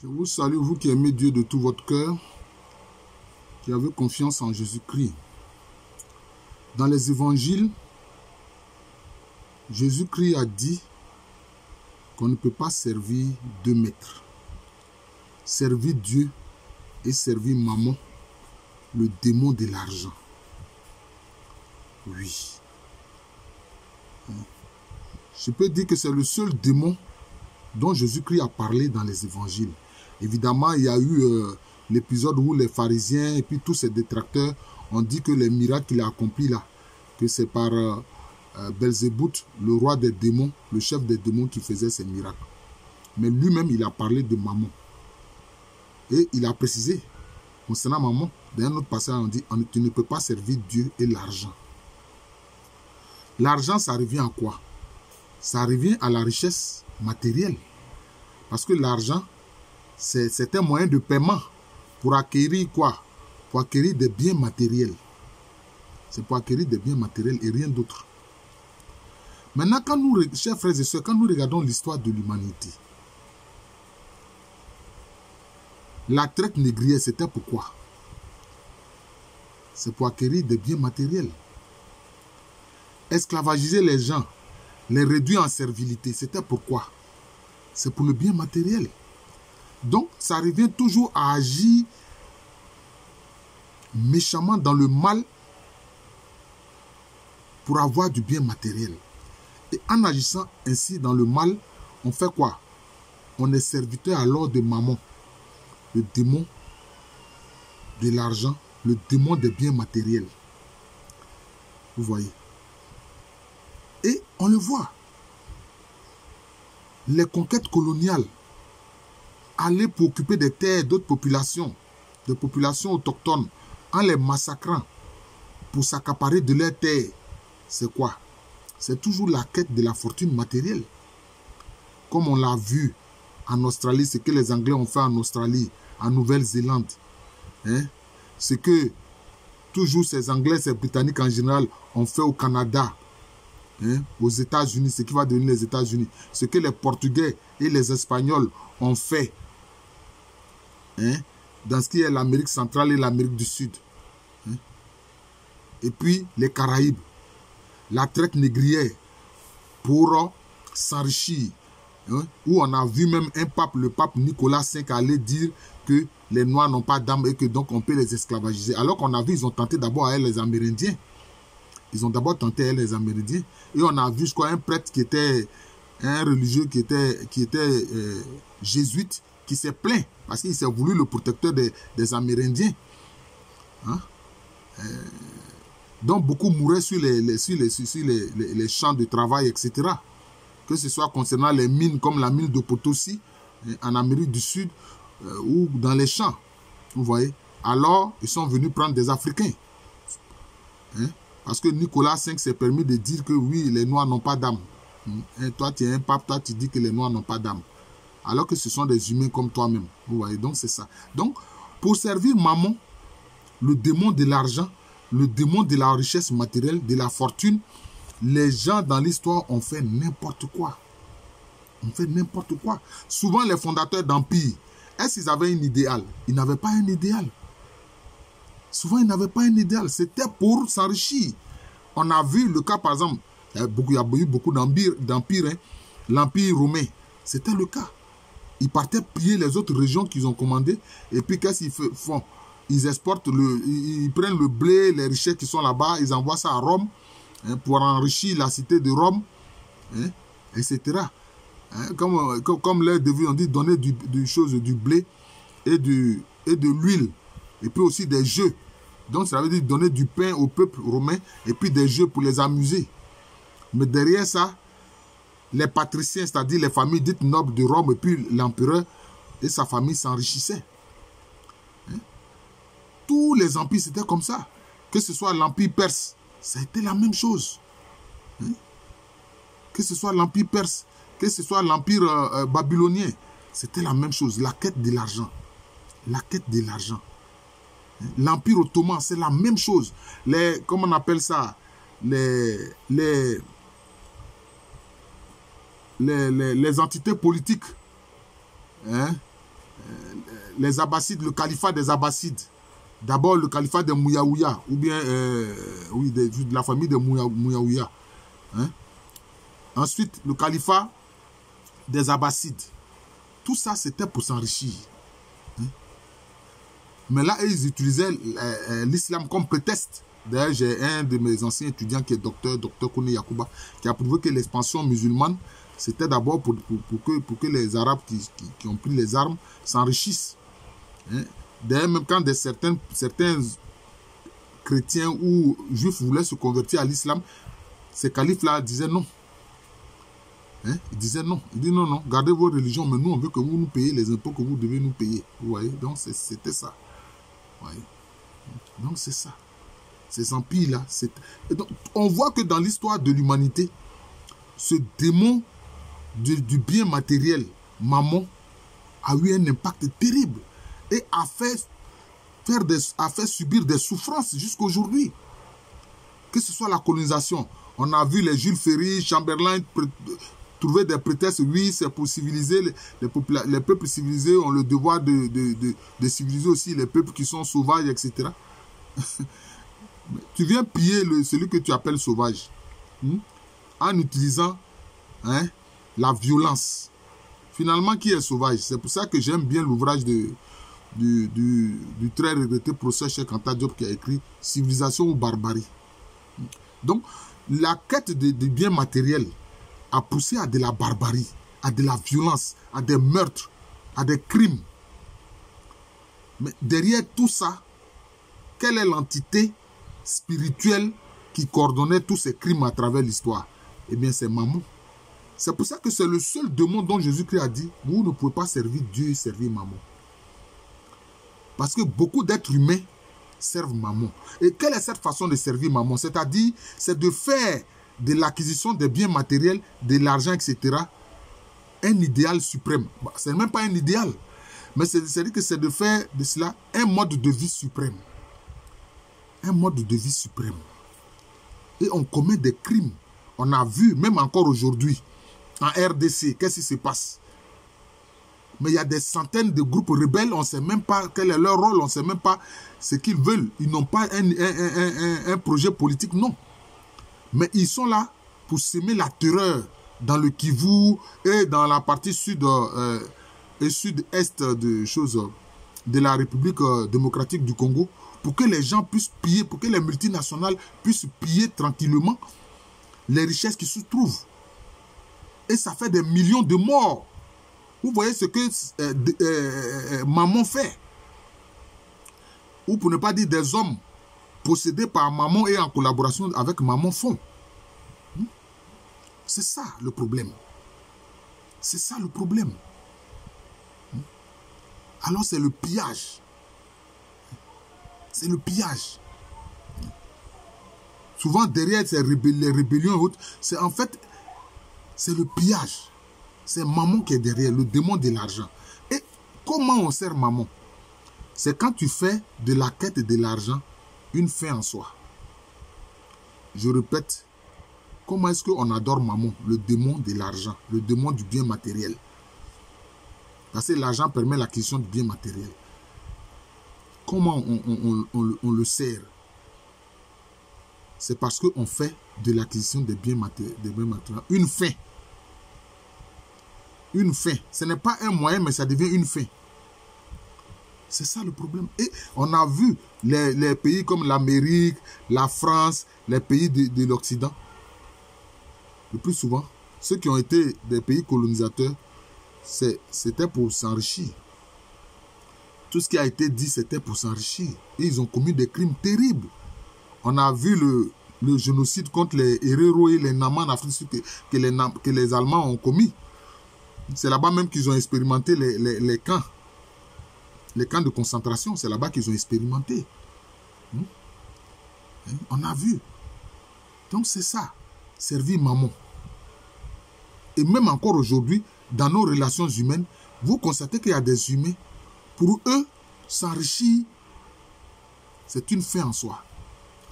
Je vous salue, vous qui aimez Dieu de tout votre cœur, qui avez confiance en Jésus-Christ. Dans les évangiles, Jésus-Christ a dit qu'on ne peut pas servir deux maîtres. Servir Dieu et servir Mammon, le démon de l'argent. Oui. Je peux dire que c'est le seul démon dont Jésus-Christ a parlé dans les évangiles. Évidemment, il y a eu l'épisode où les pharisiens et puis tous ces détracteurs ont dit que les miracles qu'il a accomplis là, que c'est par Belzébout, le roi des démons, le chef des démons qui faisait ces miracles. Mais lui-même, il a parlé de Mammon. Et il a précisé, concernant Mammon, dans un autre passage, on dit, tu ne peux pas servir Dieu et l'argent. L'argent, ça revient à quoi? Ça revient à la richesse matérielle. Parce que l'argent, c'est un moyen de paiement pour acquérir quoi? Pour acquérir des biens matériels. C'est pour acquérir des biens matériels et rien d'autre. Maintenant, quand nous, chers frères et sœurs, quand nous regardons l'histoire de l'humanité, la traite négrière, c'était pourquoi? C'est pour acquérir des biens matériels. Esclavagiser les gens, les réduire en servilité, c'était pourquoi? C'est pour le bien matériel. Donc, ça revient toujours à agir méchamment dans le mal pour avoir du bien matériel. Et en agissant ainsi dans le mal, on fait quoi? On est serviteur alors de Mammon, le démon de l'argent, le démon des biens matériels. Vous voyez? Et on le voit. Les conquêtes coloniales allaient pour occuper des terres d'autres populations, des populations autochtones, en les massacrant pour s'accaparer de leurs terres. C'est quoi? C'est toujours la quête de la fortune matérielle. Comme on l'a vu en Australie, ce que les Anglais ont fait en Australie, en Nouvelle-Zélande. Hein? Ce que toujours ces Anglais, ces Britanniques en général ont fait au Canada, hein? Aux États-Unis, ce qui va devenir les États-Unis. Ce que les Portugais et les Espagnols ont fait, hein? Dans ce qui est l'Amérique centrale et l'Amérique du Sud. Hein? Et puis les Caraïbes. La traite négrière pour s'enrichir. Hein? Où on a vu même un pape, le pape Nicolas V, aller dire que les Noirs n'ont pas d'âme et que donc on peut les esclavagiser. Alors qu'on a vu, ils ont tenté d'abord à les Amérindiens. Ils ont d'abord tenté à les Amérindiens. Et on a vu, je crois, un prêtre qui était, un religieux qui était jésuite, qui s'est plaint parce qu'il s'est voulu le protecteur des Amérindiens. Hein? Donc beaucoup mouraient sur les champs de travail, etc. Que ce soit concernant les mines comme la mine de Potosi, en Amérique du Sud, ou dans les champs. Vous voyez? Alors, ils sont venus prendre des Africains. Hein? Parce que Nicolas V s'est permis de dire que oui, les Noirs n'ont pas d'âme. Toi, tu es un pape, toi, tu dis que les Noirs n'ont pas d'âme. Alors que ce sont des humains comme toi-même. Vous voyez? Donc, c'est ça. Donc, pour servir Mammon, le démon de l'argent, le démon de la richesse matérielle, de la fortune, les gens dans l'histoire ont fait n'importe quoi. On fait n'importe quoi. Souvent, les fondateurs d'empires, est-ce qu'ils avaient un idéal? Ils n'avaient pas un idéal. Souvent, ils n'avaient pas un idéal. C'était pour s'enrichir. On a vu le cas, par exemple, il y a eu beaucoup d'empires. Hein. L'Empire romain, c'était le cas. Ils partaient piller les autres régions qu'ils ont commandées. Et puis, qu'est-ce qu'ils font? Ils exportent, ils prennent le blé, les richesses qui sont là-bas, ils envoient ça à Rome, hein, pour enrichir la cité de Rome, hein, etc. Hein, comme les devis ont dit, donner du blé et de l'huile, et puis aussi des jeux. Donc ça veut dire donner du pain au peuple romain, et puis des jeux pour les amuser. Mais derrière ça, les patriciens, c'est-à-dire les familles dites nobles de Rome, et puis l'empereur et sa famille s'enrichissaient. Tous les empires, c'était comme ça. Que ce soit l'empire perse, ça a été la même chose. Hein? Que ce soit l'empire perse, que ce soit l'empire babylonien, c'était la même chose. La quête de l'argent. La quête de l'argent. Hein? L'empire ottoman, c'est la même chose. Comment on appelle ça? Les entités politiques. Hein? les Abbassides, le califat des Abbassides. D'abord le califat des Mouyaouya, ou bien oui, de la famille des Mouyaouya. Hein? Ensuite, le califat des Abbassides. Tout ça, c'était pour s'enrichir. Hein? Mais là, ils utilisaient l'islam comme prétexte. D'ailleurs, j'ai un de mes anciens étudiants qui est docteur Kone Yakouba, qui a prouvé que l'expansion musulmane, c'était d'abord pour que les Arabes qui ont pris les armes s'enrichissent. Hein? D'ailleurs, même quand certains chrétiens ou juifs voulaient se convertir à l'islam, ces califes-là disaient non. Hein? Ils disaient non. Ils disent non, non, gardez vos religions, mais nous, on veut que vous nous payiez les impôts que vous devez nous payer. Vous voyez? Donc, c'était ça. Vous voyez? Donc, c'est ça. Ces empires-là. On voit que dans l'histoire de l'humanité, ce démon du bien matériel, Mammon, a eu un impact terrible et a fait subir des souffrances jusqu'à aujourd'hui. Que ce soit la colonisation. On a vu les Jules Ferry, Chamberlain trouver des prétextes. Oui, c'est pour civiliser les peuples civilisés ont le devoir de civiliser aussi les peuples qui sont sauvages, etc. Tu viens piller celui que tu appelles sauvage en utilisant la violence. Finalement, qui est sauvage? C'est pour ça que j'aime bien l'ouvrage du très regretté professeur Cheikh Anta Diop qui a écrit « Civilisation ou barbarie ». Donc, la quête des biens matériels a poussé à de la barbarie, à de la violence, à des meurtres, à des crimes. Mais derrière tout ça, quelle est l'entité spirituelle qui coordonnait tous ces crimes à travers l'histoire? Eh bien, c'est Mammon. C'est pour ça que c'est le seul démon dont Jésus-Christ a dit « Vous ne pouvez pas servir Dieu et servir Mammon ». Parce que beaucoup d'êtres humains servent Mammon. Et quelle est cette façon de servir Mammon? C'est-à-dire, c'est de faire de l'acquisition des biens matériels, de l'argent, etc., un idéal suprême. Ce n'est même pas un idéal, mais c'est-à-dire que c'est de faire de cela un mode de vie suprême. Un mode de vie suprême. Et on commet des crimes. On a vu, même encore aujourd'hui, en RDC, qu'est-ce qui se passe? Mais il y a des centaines de groupes rebelles, on ne sait même pas quel est leur rôle, on ne sait même pas ce qu'ils veulent. Ils n'ont pas un projet politique, non. Mais ils sont là pour semer la terreur dans le Kivu et dans la partie sud et sud-est de la République démocratique du Congo, pour que les gens puissent piller, pour que les multinationales puissent piller tranquillement les richesses qui se trouvent. Et ça fait des millions de morts. Vous voyez ce que Mammon fait. Ou pour ne pas dire des hommes possédés par Mammon et en collaboration avec Mammon font. C'est ça le problème. C'est ça le problème. Alors c'est le pillage. C'est le pillage. Souvent derrière les rébellions et autres, c'est en fait, c'est le pillage. C'est Mammon qui est derrière, le démon de l'argent. Et comment on sert Mammon? C'est quand tu fais de la quête de l'argent une fin en soi. Je répète, comment est-ce qu'on adore Mammon, le démon de l'argent, le démon du bien matériel? Parce que l'argent permet l'acquisition du bien matériel. Comment on le sert? C'est parce qu'on fait de l'acquisition des biens matériels une fin. Une fin. Ce n'est pas un moyen, mais ça devient une fin. C'est ça le problème. Et on a vu les pays comme l'Amérique, la France, les pays de l'Occident. Le plus souvent, ceux qui ont été des pays colonisateurs, c'était pour s'enrichir. Tout ce qui a été dit, c'était pour s'enrichir. Et ils ont commis des crimes terribles. On a vu le génocide contre les Herero et les Nama en Afrique que les Allemands ont commis. C'est là-bas même qu'ils ont expérimenté les camps. Les camps de concentration, c'est là-bas qu'ils ont expérimenté. On a vu. Donc c'est ça, servir Mammon. Et même encore aujourd'hui, dans nos relations humaines, vous constatez qu'il y a des humains, pour eux, s'enrichir, c'est une fin en soi.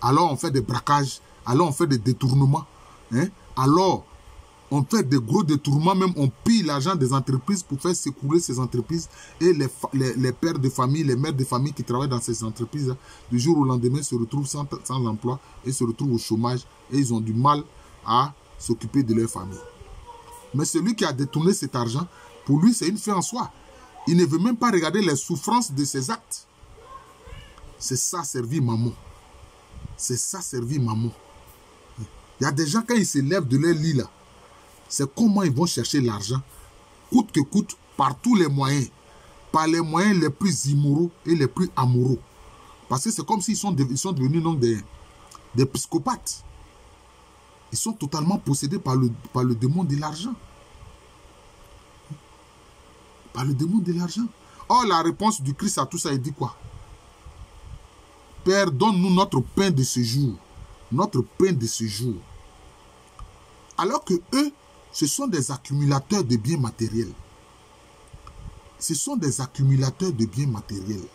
Alors on fait des braquages, alors on fait des détournements, alors On fait des gros détournements, même on pille l'argent des entreprises pour faire s'écrouler ces entreprises. Et les pères de famille, les mères de famille qui travaillent dans ces entreprises, du jour au lendemain, se retrouvent sans emploi et se retrouvent au chômage. Et ils ont du mal à s'occuper de leur famille. Mais celui qui a détourné cet argent, pour lui, c'est une fin en soi. Il ne veut même pas regarder les souffrances de ses actes. C'est ça, servir maman. C'est ça, servir maman. Il y a des gens, quand ils se lèvent de leur lit, là, c'est comment ils vont chercher l'argent, coûte que coûte, par tous les moyens. Par les moyens les plus immoraux et les plus amoureux. Parce que c'est comme s'ils sont devenus donc des psychopathes. Ils sont totalement possédés par le démon de l'argent. Par le démon de l'argent. Or, la réponse du Christ à tout ça, il dit quoi? Père, donne-nous notre pain de ce jour. Notre pain de ce jour. Alors que eux, ce sont des accumulateurs de biens matériels. Ce sont des accumulateurs de biens matériels.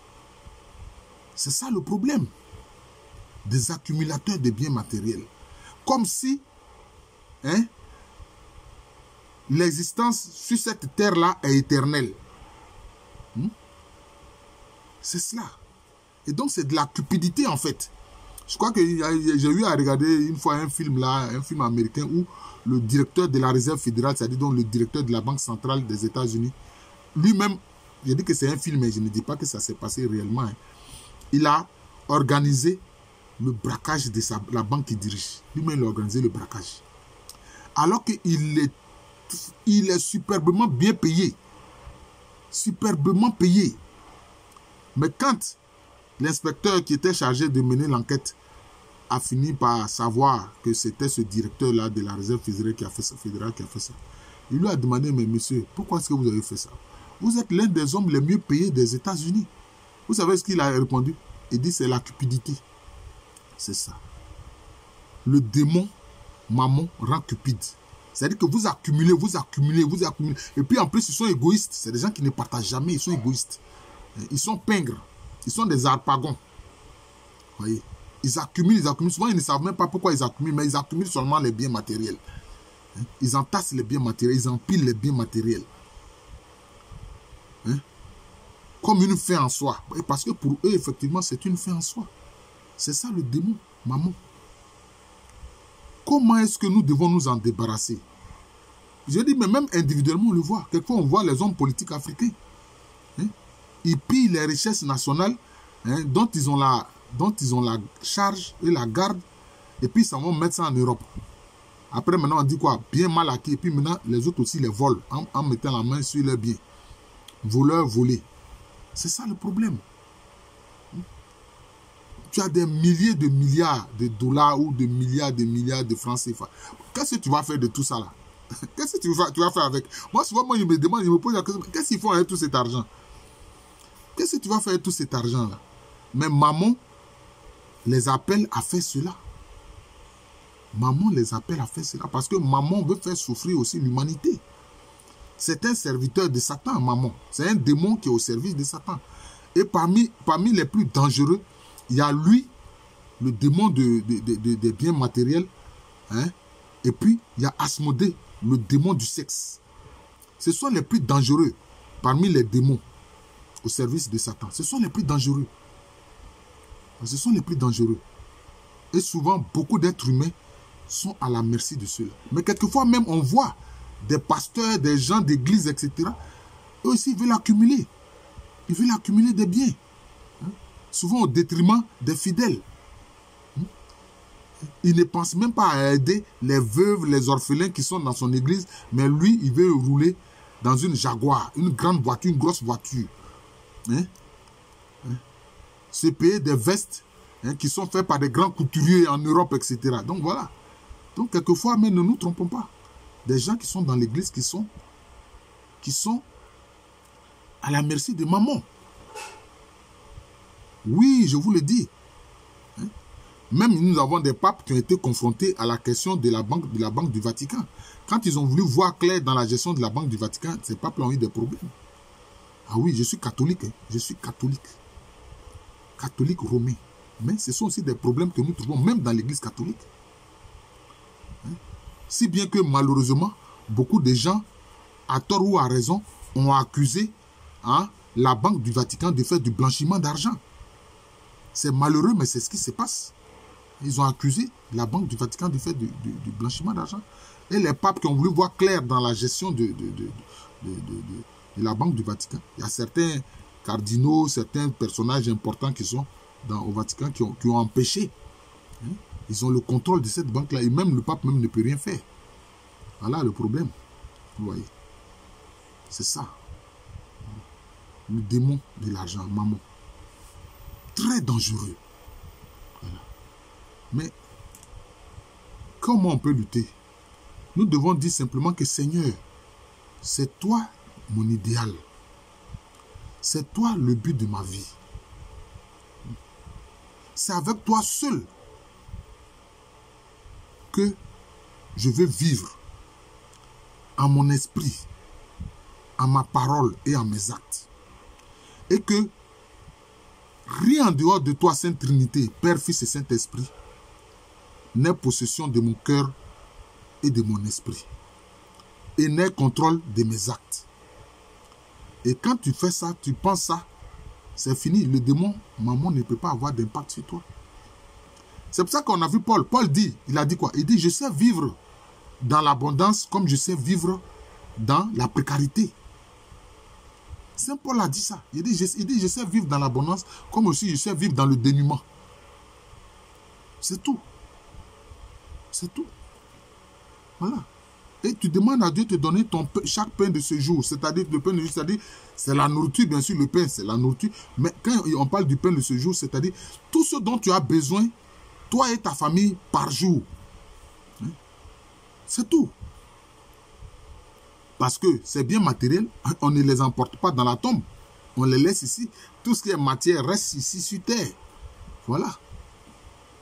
C'est ça le problème. Des accumulateurs de biens matériels. Comme si l'existence sur cette terre-là est éternelle. C'est cela. Et donc c'est de la cupidité en fait. Je crois que j'ai eu à regarder une fois un film américain où le directeur de la réserve fédérale, c'est-à-dire donc le directeur de la Banque centrale des États-Unis, lui-même, je dis que c'est un film, mais je ne dis pas que ça s'est passé réellement. Il a organisé le braquage de la banque qu'il dirige. Lui-même, il a organisé le braquage. Alors qu'il est superbement bien payé. Superbement payé. Mais quand l'inspecteur qui était chargé de mener l'enquête a fini par savoir que c'était ce directeur-là de la réserve fédérale qui a fait ça, il lui a demandé, mais monsieur, pourquoi est-ce que vous avez fait ça? Vous êtes l'un des hommes les mieux payés des États-Unis. Vous savez ce qu'il a répondu? Il dit, c'est la cupidité. C'est ça. Le démon, maman, rend cupide. C'est-à-dire que vous accumulez. Et puis en plus, ils sont égoïstes. C'est des gens qui ne partagent jamais, ils sont égoïstes. Ils sont pingres. Ils sont des harpagons. Voyez, ils accumulent. Souvent, ils ne savent même pas pourquoi ils accumulent, mais ils accumulent seulement les biens matériels. Ils entassent les biens matériels, ils empilent les biens matériels. Comme une fin en soi. Parce que pour eux, effectivement, c'est une fin en soi. C'est ça le démon, maman. Comment est-ce que nous devons nous en débarrasser? Je dis, mais même individuellement, on le voit. Quelquefois, on voit les hommes politiques africains. Ils pillent les richesses nationales dont ils ont la charge et la garde. Et puis, ils s'en vont mettre ça en Europe. Après, maintenant, on dit quoi? Bien mal acquis. Et puis maintenant, les autres aussi les volent en mettant la main sur leurs biens. Voleurs, volés. C'est ça le problème. Tu as des milliers de milliards de dollars ou de milliards de francs CFA. Qu'est-ce que tu vas faire de tout ça là? Qu'est-ce que tu vas faire avec? Moi, souvent, je me demande, je me pose la question, qu'est-ce qu'ils font avec tout cet argent? Qu'est-ce que tu vas faire avec tout cet argent là? Mais maman les appelle à faire cela. Maman les appelle à faire cela parce que maman veut faire souffrir aussi l'humanité. C'est un serviteur de Satan, maman. C'est un démon qui est au service de Satan. Et parmi les plus dangereux, il y a lui, le démon des biens matériels. Et puis, il y a Asmodée, le démon du sexe. Ce sont les plus dangereux parmi les démons au service de Satan. Ce sont les plus dangereux. Ce sont les plus dangereux. Et souvent, beaucoup d'êtres humains sont à la merci de ceux-là. Mais quelquefois même, on voit des pasteurs, des gens d'église, etc. Eux aussi, ils veulent accumuler. Ils veulent accumuler des biens. Souvent au détriment des fidèles. Il ne pense même pas à aider les veuves, les orphelins qui sont dans son église, mais lui, il veut rouler dans une Jaguar, une grande voiture, une grosse voiture. Se payer des vestes qui sont faites par des grands couturiers en Europe, etc. Donc voilà. Donc quelquefois, mais ne nous trompons pas. Des gens qui sont dans l'église, qui sont à la merci de maman. Oui, je vous le dis. Même nous avons des papes qui ont été confrontés à la question de la banque du Vatican. Quand ils ont voulu voir clair dans la gestion de la Banque du Vatican, ces papes ont eu des problèmes. Ah oui, je suis catholique. Je suis catholique. Catholique romain. Mais ce sont aussi des problèmes que nous trouvons même dans l'église catholique. Si bien que malheureusement, beaucoup de gens, à tort ou à raison, ont accusé la Banque du Vatican de faire du blanchiment d'argent. C'est malheureux, mais c'est ce qui se passe. Ils ont accusé la Banque du Vatican de faire du blanchiment d'argent. Et les papes qui ont voulu voir clair dans la gestion de la Banque du Vatican. Il y a certains cardinaux, certains personnages importants qui sont au Vatican qui ont empêché. Ils ont le contrôle de cette banque-là. Et même le pape même ne peut rien faire. Voilà le problème. Vous voyez. C'est ça. Le démon de l'argent, maman. Très dangereux. Voilà. Mais comment on peut lutter? Nous devons dire simplement que Seigneur, c'est toi mon idéal. C'est toi le but de ma vie. C'est avec toi seul que je veux vivre en mon esprit, en ma parole et en mes actes. Et que rien en dehors de toi, Sainte Trinité, Père, Fils et Saint-Esprit, n'ait possession de mon cœur et de mon esprit. Et n'ait contrôle de mes actes. Et quand tu fais ça, tu penses ça, c'est fini. Le démon, maman, ne peut pas avoir d'impact sur toi. C'est pour ça qu'on a vu Paul. Paul dit, il a dit quoi? Il dit, je sais vivre dans l'abondance comme je sais vivre dans la précarité. Saint Paul a dit ça. Il dit, je sais vivre dans l'abondance comme aussi je sais vivre dans le dénuement. C'est tout. C'est tout. Voilà. Et tu demandes à Dieu de te donner chaque pain de ce jour. C'est-à-dire, le pain de ce jour, c'est-à-dire, c'est la nourriture, bien sûr, le pain, c'est la nourriture. Mais quand on parle du pain de ce jour, c'est-à-dire, tout ce dont tu as besoin, toi et ta famille, par jour. C'est tout. Parce que c'est bien matériel, on ne les emporte pas dans la tombe. On les laisse ici. Tout ce qui est matière reste ici sur terre. Voilà.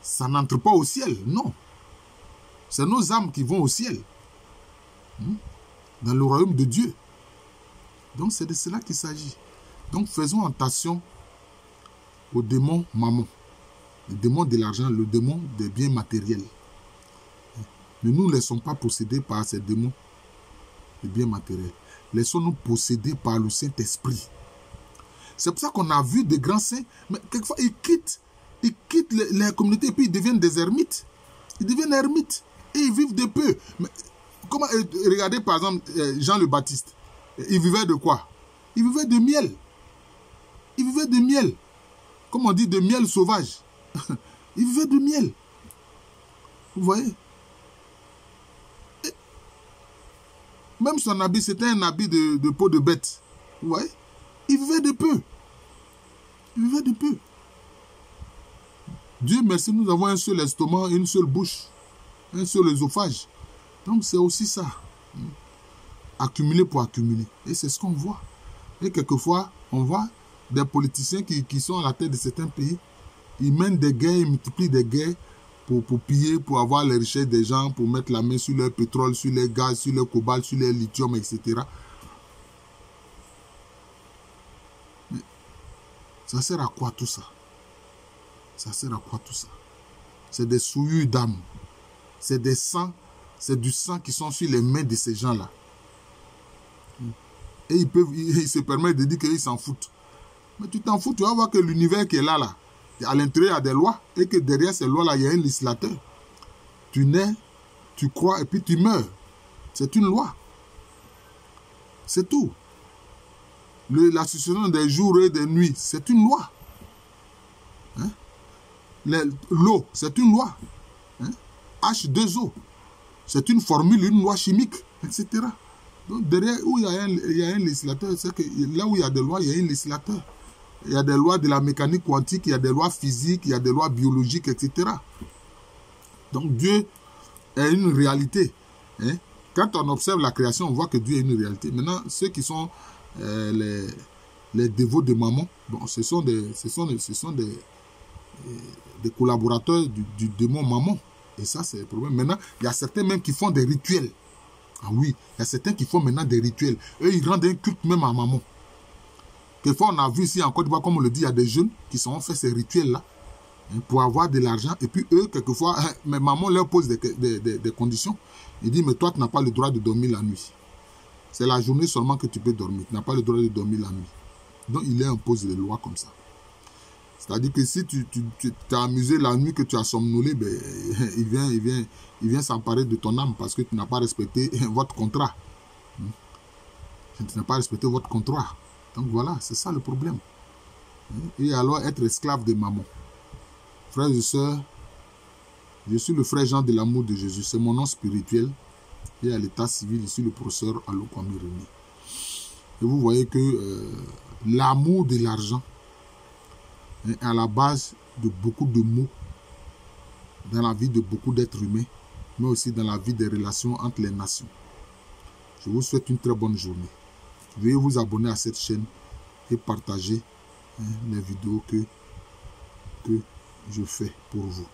Ça n'entre pas au ciel, non. C'est nos âmes qui vont au ciel. Dans le royaume de Dieu. Donc c'est de cela qu'il s'agit. Donc faisons attention au démon mammon. Le démon de l'argent, le démon des biens matériels. Ne nous laissons pas posséder par ces démons de biens matériels. Laissons-nous posséder par le Saint-Esprit. C'est pour ça qu'on a vu des grands saints, mais quelquefois ils quittent les communautés et puis ils deviennent des ermites. Ils deviennent ermites et ils vivent de peu. Mais comment, regardez par exemple Jean le Baptiste. Il vivait de quoi? Il vivait de miel. Il vivait de miel. Comme on dit, de miel sauvage. Il vivait de miel. Vous voyez? Et même son habit, c'était un habit de peau de bête. Vous voyez? Il vivait de peu. Il vivait de peu. Dieu merci, nous avons un seul estomac, une seule bouche, un seul œsophage. Donc c'est aussi ça. Accumuler pour accumuler. Et c'est ce qu'on voit. Et quelquefois, on voit des politiciens qui sont à la tête de certains pays. Ils mènent des guerres, ils multiplient des guerres pour piller, pour avoir les richesses des gens, pour mettre la main sur leur pétrole, sur les gaz, sur le cobalt, sur les lithium, etc. Mais ça sert à quoi tout ça? Ça sert à quoi tout ça? C'est des souillures d'âme. C'est des sangs, c'est du sang qui sont sur les mains de ces gens-là. Et ils se permettent de dire qu'ils s'en foutent. Mais tu t'en fous, tu vas voir que l'univers qui est là, à l'intérieur, il y a des lois, et que derrière ces lois-là, il y a un législateur. Tu nais, tu crois, et puis tu meurs. C'est une loi. C'est tout. La succession des jours et des nuits, c'est une loi. Hein? L'eau, c'est une loi. Hein? H2O, c'est une formule, une loi chimique, etc. Donc derrière, où il y a un législateur, c'est que là où il y a des lois, il y a un législateur. Il y a des lois de la mécanique quantique, il y a des lois physiques, il y a des lois biologiques, etc. Donc Dieu est une réalité. Hein? Quand on observe la création, on voit que Dieu est une réalité. Maintenant, ceux qui sont les dévots de Mammon, bon, ce sont des collaborateurs du démon Mammon. Et ça, c'est le problème. Maintenant, il y a certains même qui font des rituels. Ah oui, il y a certains qui font maintenant des rituels. Eux, ils rendent un culte même à Mammon. Quelquefois, on a vu ici en Côte d'Ivoire, comme on le dit, il y a des jeunes qui ont fait ces rituels-là. hein, pour avoir de l'argent. Et puis eux, quelquefois, mais maman leur pose des conditions. Il dit, mais toi, tu n'as pas le droit de dormir la nuit. C'est la journée seulement que tu peux dormir. Tu n'as pas le droit de dormir la nuit. Donc, il leur impose des lois comme ça. C'est-à-dire que si tu t'es amusé la nuit, que tu as somnolé, ben, il vient s'emparer de ton âme parce que tu n'as pas respecté votre contrat. Tu n'as pas respecté votre contrat. Donc voilà, c'est ça le problème. Et alors être esclave de maman. Frères et sœurs, je suis le frère Jean de l'amour de Jésus. C'est mon nom spirituel. Et à l'état civil, je suis le professeur Alokwami Rémi. Et vous voyez que l'amour de l'argent est à la base de beaucoup de maux dans la vie de beaucoup d'êtres humains, mais aussi dans la vie des relations entre les nations. Je vous souhaite une très bonne journée. Veuillez vous abonner à cette chaîne et partager les vidéos que je fais pour vous.